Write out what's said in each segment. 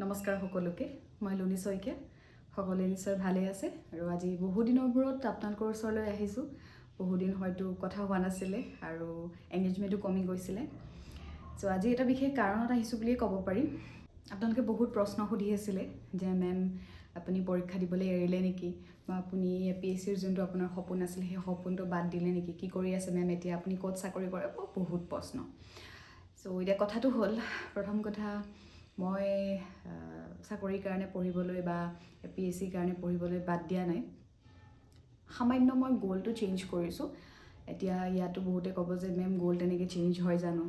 নমস্কাৰ সকলোকে মই লুনি শইকীয়া সকলোৱে নিশ্চয় ভালে আছে আৰু আজি বহু দিনৰ মূৰত আপোনালোকৰ ওচৰলৈ আহিছোঁ বহু দিন হয়তো কথা হোৱা নাছিলে আৰু এংগেজমেণ্টটো কমি গৈছিলে সো আজি এটা বিশেষ কাৰণত আহিছোঁ বুলিয়ে ক'ব পাৰি আপোনালোকে বহুত প্ৰশ্ন সুধি আছিলে যে মেম আপুনি পৰীক্ষা দিবলৈ এৰিলে নেকি বা আপুনি APSCৰ যোনটো আপোনাৰ সপোন আছিল সেই সপোনটো বাদ দিলে নেকি কি কৰি আছে মেম এতিয়া আপুনি ক'ত চাকৰি কৰে বহুত প্ৰশ্ন সো এতিয়া কথাটো হ'ল প্ৰথম কথা মই চাকৰিৰ কাৰণে পঢ়িবলৈ বা APSCৰ কাৰণে পঢ়িবলৈ বাদ দিয়া নাই সামান্য মই গোলটো চেঞ্জ কৰিছোঁ এতিয়া ইয়াতো বহুতে ক'ব যে মেম গোল তেনেকৈ চেঞ্জ হয় জানো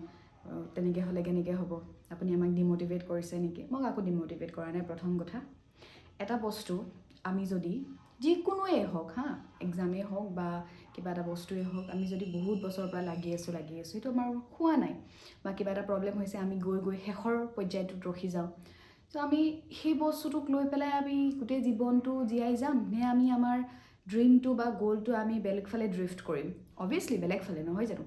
তেনেকৈ হ'লে কেনেকৈ হ'ব আপুনি আমাক ডিমোটিভেট কৰিছে নেকি মই কাকো ডিমোটিভেট কৰা নাই প্ৰথম কথা এটা বস্তু আমি যদি যিকোনোৱে হওক এক্সামেই হওক বা কিবা এটা বস্তুৱেই হওক আমি যদি বহুত বছৰৰ পৰা লাগি আছোঁ সেইটো আমাৰ হোৱা নাই বা কিবা এটা প্ৰব্লেম হৈছে আমি গৈ শেষৰ পৰ্যায়টোত ৰখি যাওঁ তো আমি সেই বস্তুটোক লৈ পেলাই আমি গোটেই জীৱনটো জীয়াই যাম নে আমি আমাৰ ড্ৰিমটো বা গ'লটো আমি বেলেগ ফালে ড্ৰিফ্ট কৰিম অবভিয়াছলি বেলেগ ফালে নহয় জানো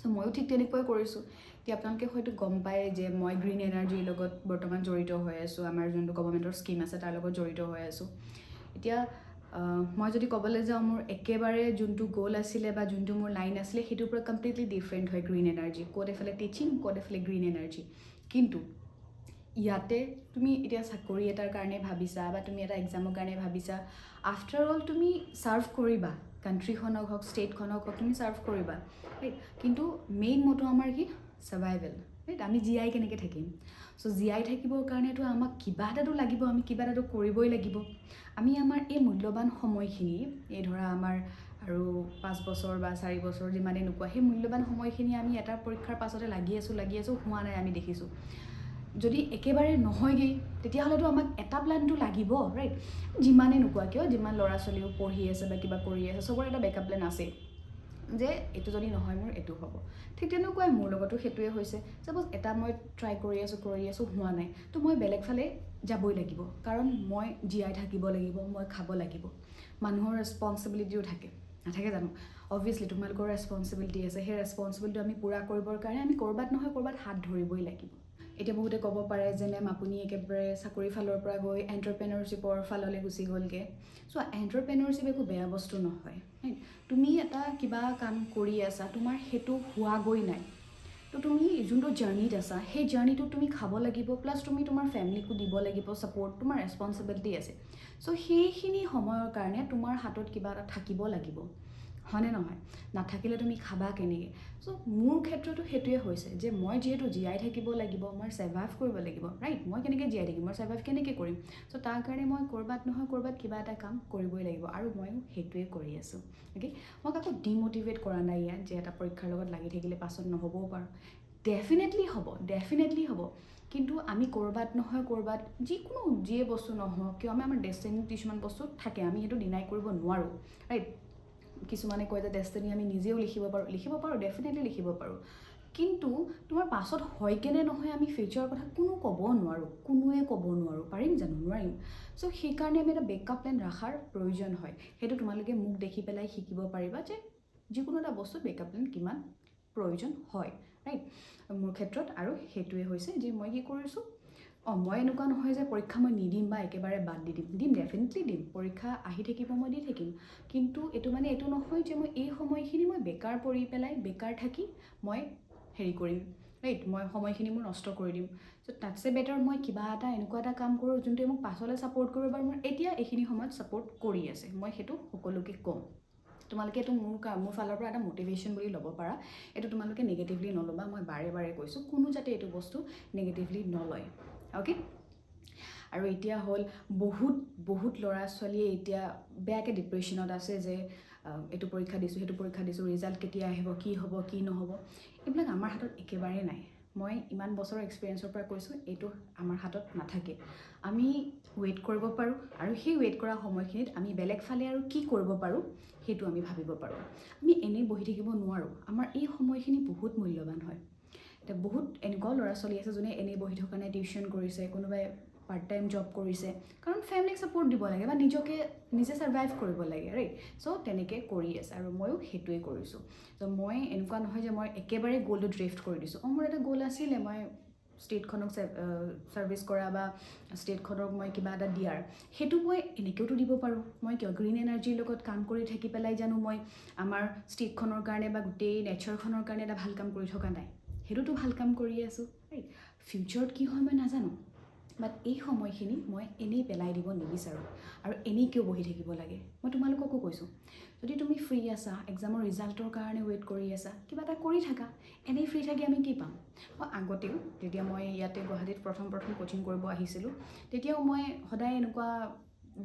সো ময়ো ঠিক তেনেকৈ কৰিছোঁ এতিয়া আপোনালোকে হয়তো গম পায় যে মই গ্ৰীণ এনাৰ্জিৰ লগত বৰ্তমান জড়িত হৈ আছোঁ আমাৰ যোনটো গভৰ্ণমেণ্টৰ স্কিম আছে তাৰ লগত জড়িত হৈ আছোঁ এতিয়া মই যদি ক'বলৈ যাওঁ মোৰ একেবাৰে যোনটো গ'ল আছিলে বা যোনটো মোৰ লাইন আছিলে সেইটোৰ পৰা কমপ্লিটলি ডিফাৰেণ্ট হয় গ্ৰীণ এনাৰ্জি ক'ত এফালে টিচিং ক'ত এফালে গ্ৰীণ এনাৰ্জি কিন্তু ইয়াতে তুমি এতিয়া চাকৰি এটাৰ কাৰণে ভাবিছা বা তুমি এটা এক্সামৰ কাৰণে ভাবিছা আফটাৰ অল তুমি ছাৰ্ভ কৰিবা কাণ্ট্ৰিখনক হওক ষ্টেটখনক হওক তুমি ছাৰ্ভ কৰিবা ৰাইট কিন্তু মেইন মটো আমাৰ কি ছাৰ্ভাইভেল ৰাইট আমি জীয়াই কেনেকৈ থাকিম চ' জীয়াই থাকিবৰ কাৰণেতো আমাক কিবা এটাতো লাগিব আমি কিবা এটাতো কৰিবই লাগিব আমি আমাৰ এই মূল্যৱান সময়খিনি এই ধৰা আমাৰ আৰু 5 বছৰ বা 4 বছৰ যিমানেই নোকোৱা সেই মূল্যৱান সময়খিনি আমি এটা পৰীক্ষাৰ পাছতে লাগি আছোঁ হোৱা নাই আমি দেখিছোঁ যদি একেবাৰে নহয়গৈ তেতিয়াহ'লেতো আমাক এটা প্লেনটো লাগিব ৰাইট যিমানেই নোকোৱা কিয় যিমান ল'ৰা ছোৱালীও পঢ়ি আছে বা কিবা কৰি আছে চবৰে এটা বেকআপ প্লেন আছে যে এইটো যদি নহয় মোৰ এইটো হ'ব ঠিক তেনেকুৱাই মোৰ লগতো সেইটোৱে হৈছে চাপ'জ এটা মই ট্ৰাই কৰি আছোঁ হোৱা নাই তো মই বেলেগ ফালে যাবই লাগিব কাৰণ মই জীয়াই থাকিব লাগিব মই খাব লাগিব মানুহৰ ৰেছপনচিবিলিটিও নাথাকে জানো অবভিয়াছলি তোমালোকৰ ৰেছপনচিবিলিটি আছে সেই ৰেছপনচিবিলিটি আমি পূৰা কৰিবৰ কাৰণে আমি ক'ৰবাত নহয় ক'ৰবাত হাত ধৰিবই লাগিব এতিয়া বহুতে ক'ব পাৰে যে মেম আপুনি একেবাৰে চাকৰি ফালৰ পৰা গৈ এণ্টাৰপ্ৰেনাৰশ্বিপৰ ফাললৈ গুচি গ'লগৈ চ' এণ্টাৰপ্ৰেনাৰশ্বিপ একো বেয়া বস্তু নহয় তুমি এটা কিবা কাম কৰি আছা তোমাৰ সেইটো হোৱাগৈ নাই তো তুমি যোনটো জাৰ্ণিত আছা সেই জাৰ্ণিটোত তুমি খাব লাগিব প্লাছ তুমি তোমাৰ ফেমিলিকো দিব লাগিব ছাপৰ্ট তোমাৰ ৰেছপনচিবিলিটি আছে চ' সেইখিনি সময়ৰ কাৰণে তোমাৰ হাতত কিবা এটা থাকিব লাগিব হয়নে নহয় নাথাকিলে তুমি খাবা কেনেকৈ চ' মোৰ ক্ষেত্ৰতো সেইটোৱে হৈছে যে মই যিহেতু জীয়াই থাকিব লাগিব মই ছাৰ্ভাইভ কৰিব লাগিব ৰাইট মই কেনেকৈ জীয়াই থাকিম মই ছাৰ্ভাইভ কেনেকৈ কৰিম চ' তাৰ কাৰণে মই ক'ৰবাত নহয় ক'ৰবাত কিবা এটা কাম কৰিবই লাগিব আৰু ময়ো সেইটোৱে কৰি আছোঁ অ'কে মই কাকো ডিম'টিভেট কৰা নাই ইয়াত যে এটা পৰীক্ষাৰ লগত লাগি থাকিলে পাছত নহ'বও পাৰোঁ ডেফিনেটলি হ'ব কিন্তু আমি ক'ৰবাত নহয় ক'ৰবাত যিয়ে বস্তু নহওক কিয় আমাৰ ডেষ্টিনি কিছুমান বস্তু থাকে আমি সেইটো ডিনাই কৰিব নোৱাৰোঁ ৰাইট কিছুমানে কয় যে ডেষ্টিনি আমি নিজেও লিখিব পাৰোঁ ডেফিনেটলি লিখিব পাৰোঁ কিন্তু তোমাৰ পাছত হয় কেনে নহয় আমি ফিউচাৰৰ কথা কোনোৱে ক'ব নোৱাৰোঁ পাৰিম জানো নোৱাৰিম চ' সেইকাৰণে আমি এটা বেকআপ প্লেন ৰখাৰ প্ৰয়োজন হয় সেইটো তোমালোকে মোক দেখি পেলাই শিকিব পাৰিবা যে যিকোনো এটা বস্তুত বেকআপ প্লেন কিমান প্ৰয়োজন হয় ৰাইট মোৰ ক্ষেত্ৰত আৰু সেইটোৱে হৈছে যে মই কি কৰিছোঁ মই এনেকুৱা নহয় যে পৰীক্ষা মই নিদিম বা একেবাৰে বাদ দিম ডেফিনেটলি দিম পৰীক্ষা আহি থাকিব মই দি থাকিম কিন্তু এইটো নহয় যে মই এই সময়খিনি মই বেকাৰ পৰি পেলাই বেকাৰ থাকি মই হেৰি কৰিম ৰাইট মই সময়খিনি মোৰ নষ্ট কৰি দিম চ' তাতছে বেটাৰ মই কিবা এটা এনেকুৱা এটা কাম কৰোঁ যোনটোৱে মোক পাছলৈ ছাপৰ্ট কৰিব বাৰু মোৰ এতিয়া এইখিনি সময়ত ছাপৰ্ট কৰি আছে মই সেইটো সকলোকে ক'ম তোমালোকে এইটো মোৰ ফালৰ পৰা এটা মটিভেশ্যন বুলি ল'ব পাৰা এইটো তোমালোকে নিগেটিভলি নল'বা মই বাৰে কৈছোঁ কোনো যাতে এইটো বস্তু নিগেটিভলি নলয় অ'কে আৰু এতিয়া হ'ল বহুত ল'ৰা ছোৱালীয়ে এতিয়া বেয়াকৈ ডিপ্ৰেশ্যনত আছে যে এইটো পৰীক্ষা দিছোঁ সেইটো পৰীক্ষা দিছোঁ ৰিজাল্ট কেতিয়া আহিব কি হ'ব কি নহ'ব এইবিলাক আমাৰ হাতত একেবাৰে নাই মই ইমান বছৰৰ এক্সপিৰিয়েঞ্চৰ পৰা কৈছোঁ এইটো আমাৰ হাতত নাথাকে আমি ৱেইট কৰিব পাৰোঁ আৰু সেই ৱেইট কৰা সময়খিনিত আমি বেলেগ ফালে আৰু কি কৰিব পাৰোঁ সেইটো আমি ভাবিব পাৰোঁ আমি এনেই বহি থাকিব নোৱাৰোঁ আমাৰ এই সময়খিনি বহুত মূল্যৱান হয় এতিয়া বহুত এনেকুৱাও ল'ৰা ছোৱালী আছে যোনে এনেই বহি থকা নাই টিউশ্যন কৰিছে কোনোবাই পাৰ্ট টাইম জব কৰিছে কাৰণ ফেমিলিক ছাপৰ্ট দিব লাগে বা নিজে ছাৰ্ভাইভ কৰিব লাগে ৰাইট চ' তেনেকৈ কৰি আছে আৰু ময়ো সেইটোৱে কৰিছোঁ ত' মই এনেকুৱা নহয় যে মই একেবাৰে গ'লটো ড্ৰিফ্ট কৰি দিছোঁ মোৰ এটা গ'ল আছিলে মই ষ্টেটখনক ছাৰ্ভিচ কৰা বা ষ্টেটখনক মই কিবা এটা দিয়াৰ, সেইটো মই এনেকৈওতো দিব পাৰোঁ। মই কিয় গ্ৰীণ এনাৰ্জিৰ লগত কাম কৰি থাকি পেলাই জানো মই আমাৰ ষ্টেটখনৰ কাৰণে বা গোটেই নেচাৰখনৰ কাৰণে এটা ভাল কাম কৰি থকা নাই? সেইটোতো ভাল কাম কৰি আছোঁ, ৰাইট? ফিউচাৰত কি হয় মই নাজানো, বাট এই সময়খিনি মই এনেই পেলাই দিব নিবিচাৰোঁ। আৰু এনেই কিয় বহি থাকিব লাগে? মই তোমালোককো কৈছোঁ, যদি তুমি ফ্ৰী আছা, এক্সামৰ ৰিজাল্টৰ কাৰণে ৱেইট কৰি আছা, কিবা এটা কৰি থাকা। এনেই ফ্ৰী থাকি আমি কি পাম? মই আগতেও যেতিয়া মই ইয়াতে গুৱাহাটীত প্ৰথম কোচিং কৰিব আহিছিলোঁ, তেতিয়াও মই সদায় এনেকুৱা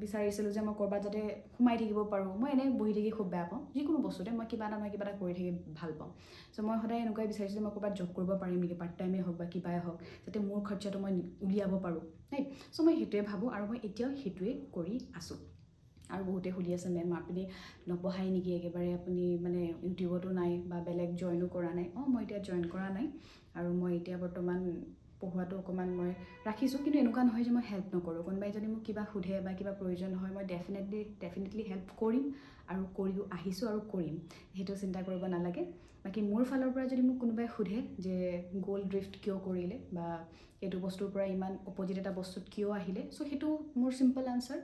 বিচাৰিছিলোঁ যে মই ক'ৰবাত যাতে সোমাই থাকিব পাৰোঁ। মই এনেই বহি থাকি খুব বেয়া পাওঁ, যিকোনো বস্তুতে মই কিবা এটা কৰি থাকি ভাল পাওঁ। চ' মই সদায় এনেকুৱাই বিচাৰিছিলোঁ মই ক'ৰবাত জব কৰিব পাৰিম নেকি, পাৰ্ট টাইমেই হওক বা কিবাই হওক, যাতে মোৰ খৰচাটো মই উলিয়াব পাৰোঁ, ৰাইট? চ' মই সেইটোৱে ভাবোঁ আৰু মই এতিয়াও সেইটোৱে কৰি আছোঁ। আৰু বহুতে সুধি আছে, মেম আপুনি নপঢ়াই নেকি একেবাৰে, আপুনি মানে ইউটিউবতো নাই বা বেলেগ জইনো কৰা নাই? মই এতিয়া জইন কৰা নাই আৰু মই এতিয়া বৰ্তমান পঢ়োৱাটো অকণমান মই ৰাখিছোঁ, কিন্তু এনেকুৱা নহয় যে মই হেল্প নকৰোঁ। কোনোবাই যদি মোক কিবা সোধে বা কিবা প্ৰয়োজন হয়, মই ডেফিনেটলি হেল্প কৰিম আৰু কৰিও আহিছোঁ আৰু কৰিম, সেইটো চিন্তা কৰিব নালাগে। বাকী মোৰ ফালৰ পৰা যদি মোক কোনোবাই সোধে যে গ'ল ড্ৰিফ্ট কিয় কৰিলে বা এইটো বস্তুৰ পৰা ইমান অপজিট এটা বস্তুত কিয় আহিলে, চ' সেইটো মোৰ চিম্পল আনচাৰ,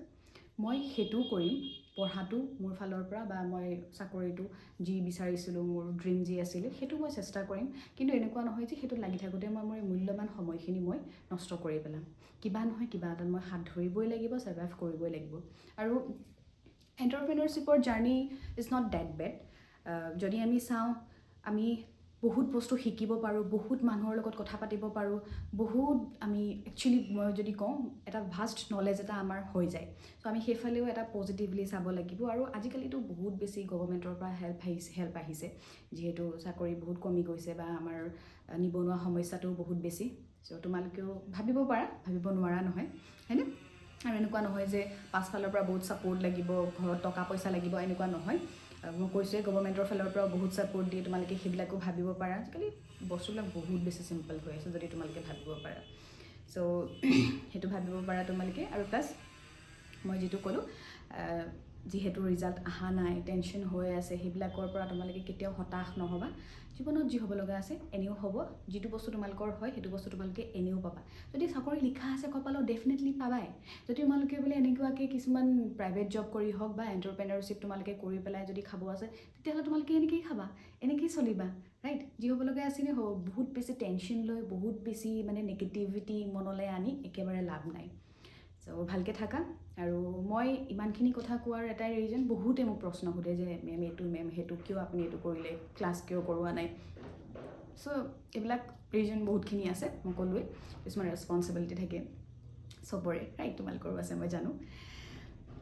মই সেইটোও কৰিম। পঢ়াটো মোৰ ফালৰ পৰা বা মই চাকৰিটো যি বিচাৰিছিলোঁ, মোৰ ড্ৰিম যি আছিলে, সেইটো মই চেষ্টা কৰিম। কিন্তু এনেকুৱা নহয় যে সেইটোত লাগি থাকোঁতে মই মোৰ মূল্যৱান সময়খিনি মই নষ্ট কৰি পেলাম। কিবা নহয় কিবা এটাত মই হাত ধৰিবই লাগিব, ছাৰ্ভাইভ কৰিবই লাগিব। আৰু এণ্টাৰপ্ৰেনাৰশ্বিপৰ journey is not that bad. যদি আমি চাওঁ, আমি বহুত বস্তু শিকিব পাৰোঁ, বহুত মানুহৰ লগত কথা পাতিব পাৰোঁ, বহুত আমি একচুৱেলি মই যদি কওঁ এটা ভাষ্ট নলেজ এটা আমাৰ হৈ যায়। চ' আমি সেইফালেও এটা পজিটিভলি চাব লাগিব। আৰু আজিকালিতো বহুত বেছি গভৰ্ণমেণ্টৰ পৰা হেল্প আহিছে, যিহেতু চাকৰি বহুত কমি গৈছে বা আমাৰ নিবনুৱা সমস্যাটোও বহুত বেছি। চ' তোমালোকেও ভাবিব পাৰা, ভাবিব নোৱাৰা নহয়, হয়নে? আৰু এনেকুৱা নহয় যে পাছফালৰ পৰা বহুত ছাপৰ্ট লাগিব, ঘৰত টকা পইচা লাগিব, এনেকুৱা নহয়। মই কৈছোঁৱে গভৰ্ণমেণ্টৰ ফালৰ পৰাও বহুত ছাপৰ্ট দিয়ে, তোমালোকে সেইবিলাকো ভাবিব পাৰা। আজিকালি বস্তুবিলাক বহুত বেছি চিম্পল হৈ আছে যদি তোমালোকে ভাবিব পাৰা। চ' সেইটো ভাবিব পাৰা তোমালোকে। আৰু প্লাছ মই যিটো ক'লোঁ, যিহেতু ৰিজাল্ট অহা নাই, টেনশ্যন হৈ আছে, সেইবিলাকৰ পৰা তোমালোকে কেতিয়াও হতাশ নহ'বা। জীৱনত যি হ'ব লগা আছে এনেও হ'ব, যিটো বস্তু তোমালোকৰ হয় সেইটো বস্তু তোমালোকে এনেও পাবা। যদি চাকৰি লিখা আছে কপালত, ডেফিনেটলি পাবাই। যদি তোমালোকে বোলে এনেকুৱাকৈ কিছুমান প্ৰাইভেট জব কৰি হওক বা এণ্টাৰপ্ৰেনাৰশ্বিপ তোমালোকে কৰি পেলাই যদি খাব আছে, তেতিয়াহ'লে তোমালোকে এনেকৈয়ে খাবা, এনেকৈয়ে চলিবা, ৰাইট? যি হ'ব লগা আছিলে হ'ব। বহুত বেছি টেনশ্যন লৈ, বহুত বেছি মানে নেগেটিভিটি মনলৈ আনি একেবাৰে লাভ নাই। চ' ভালকৈ থাকা। আৰু মই ইমানখিনি কথা কোৱাৰ এটাই ৰিজন, বহুতে মোক প্ৰশ্ন সোধে যে মেম এইটো, মেম সেইটো, কিয় আপুনি এইটো কৰিলে, ক্লাছ কিয় কৰোৱা নাই? চ' এইবিলাক ৰিজন বহুতখিনি আছে, মই ক'লোৱে। কিছুমান ৰেছপনচিবিলিটি থাকে চবৰে, ৰাইট? তোমালোকৰো আছে মই জানো।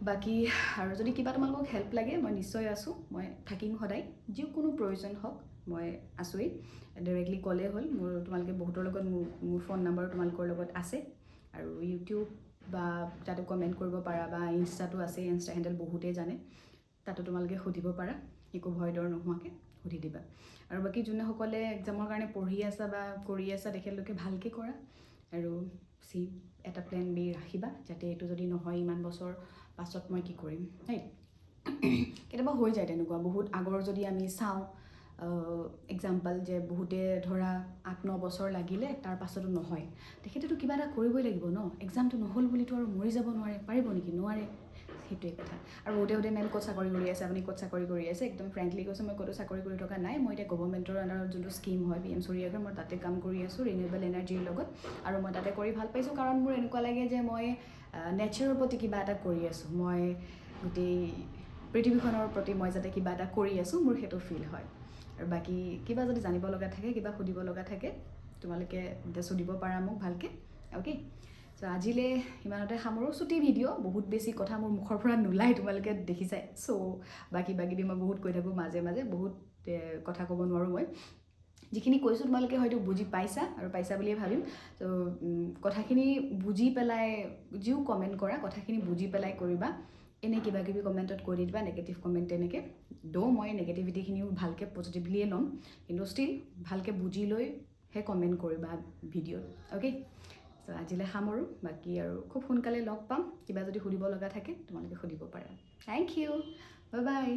বাকী আৰু যদি কিবা তোমালোকক হেল্প লাগে, মই নিশ্চয় আছোঁ, মই থাকিম সদায়। যিকোনো প্ৰয়োজন হওক মই আছোঁৱেই, ডাইৰেক্টলি ক'লেই হ'ল। তোমালোকে বহুতৰ লগত মোৰ ফোন নম্বৰ তোমালোকৰ লগত আছে। আৰু ইউটিউব বা তাতো কমেণ্ট কৰিব পাৰা, বা ইনষ্টাটো আছে, ইনষ্টা হেণ্ডেল বহুতেই জানে, তাতো তোমালোকে সুধিব পাৰা, একো ভয় ডৰ নোহোৱাকৈ সুধি দিবা। আৰু বাকী যোনসকলে এক্সামৰ কাৰণে পঢ়ি আছা বা কৰি আছা, তেখেতলোকে ভালকৈ কৰা। আৰু এটা প্লেন বি ৰাখিবা, যাতে এইটো যদি নহয় ইমান বছৰ পাছত মই কি কৰিম, ৰাইট? কেতিয়াবা হৈ যায় তেনেকুৱা, বহুত আগৰ যদি আমি চাওঁ এক্সাম্পল, যে বহুতে ধৰা 8-9 বছৰ লাগিলে, তাৰ পাছতো নহয়, তেখেতেতো কিবা এটা কৰিবই লাগিব ন? এক্সামটো নহ'ল বুলিতো আৰু মৰি যাব নোৱাৰে, পাৰিব নেকি? নোৱাৰে। সেইটোৱে কথা। আৰু বহুতে মেম ক'ত চাকৰি কৰি আছে, আপুনি ক'ত চাকৰি কৰি আছে? একদম ফ্ৰেংকলি কৈছোঁ, মই ক'তো চাকৰি কৰি থকা নাই। মই এতিয়া গভৰ্ণমেণ্টৰ আণ্ডাৰত যোনটো স্কীম হয় PM সূৰ্যঘৰ, মই তাতে কাম কৰি আছোঁ ৰিনিউৱেবল এনাৰ্জিৰ লগত। আৰু মই তাতে কৰি ভাল পাইছোঁ, কাৰণ মোৰ এনেকুৱা লাগে যে মই নেচাৰৰ প্ৰতি কিবা এটা কৰি আছোঁ, মই গোটেই পৃথিৱীখনৰ প্ৰতি মই যাতে কিবা এটা কৰি আছোঁ, মোৰ সেইটো ফিল হয়। আৰু বাকী কিবা যদি জানিব লগা থাকে, কিবা সুধিব লগা থাকে, তোমালোকে সুধিব পাৰা মোক ভালকৈ, অ'কে? চ' আজিলৈ ইমানতে সামৰোঁ। ছুটি ভিডিঅ', বহুত বেছি কথা মোৰ মুখৰ পৰা নোলায়, তোমালোকে দেখিছাই। চ' কিবা কিবি মই বহুত কৈ থাকোঁ মাজে মাজে, বহুত কথা ক'ব নোৱাৰোঁ মই। যিখিনি কৈছোঁ তোমালোকে হয়তো বুজি পাইছা, আৰু পাইছা বুলিয়ে ভাবিম। ত' কথাখিনি বুজি পেলাই, যিও কমেণ্ট কৰা, কথাখিনি বুজি পেলাই কৰিবা। এনেই কিবা কিবি কমেণ্টত কৈ দিবা, নেগেটিভ কমেণ্ট তেনেকৈ। মই নেগেটিভিটিখিনিও ভালকৈ পজিটিভলিয়ে ল'ম, কিন্তু ষ্টিল ভালকৈ বুজি লৈহে কমেণ্ট কৰিবা ভিডিঅ'ত, অ'কে? চ' আজিলৈ সামৰোঁ। বাকী আৰু খুব সোনকালে লগ পাম। কিবা যদি সুধিব লগা থাকে তোমালোকে সুধিব পাৰা। Thank you, bye by.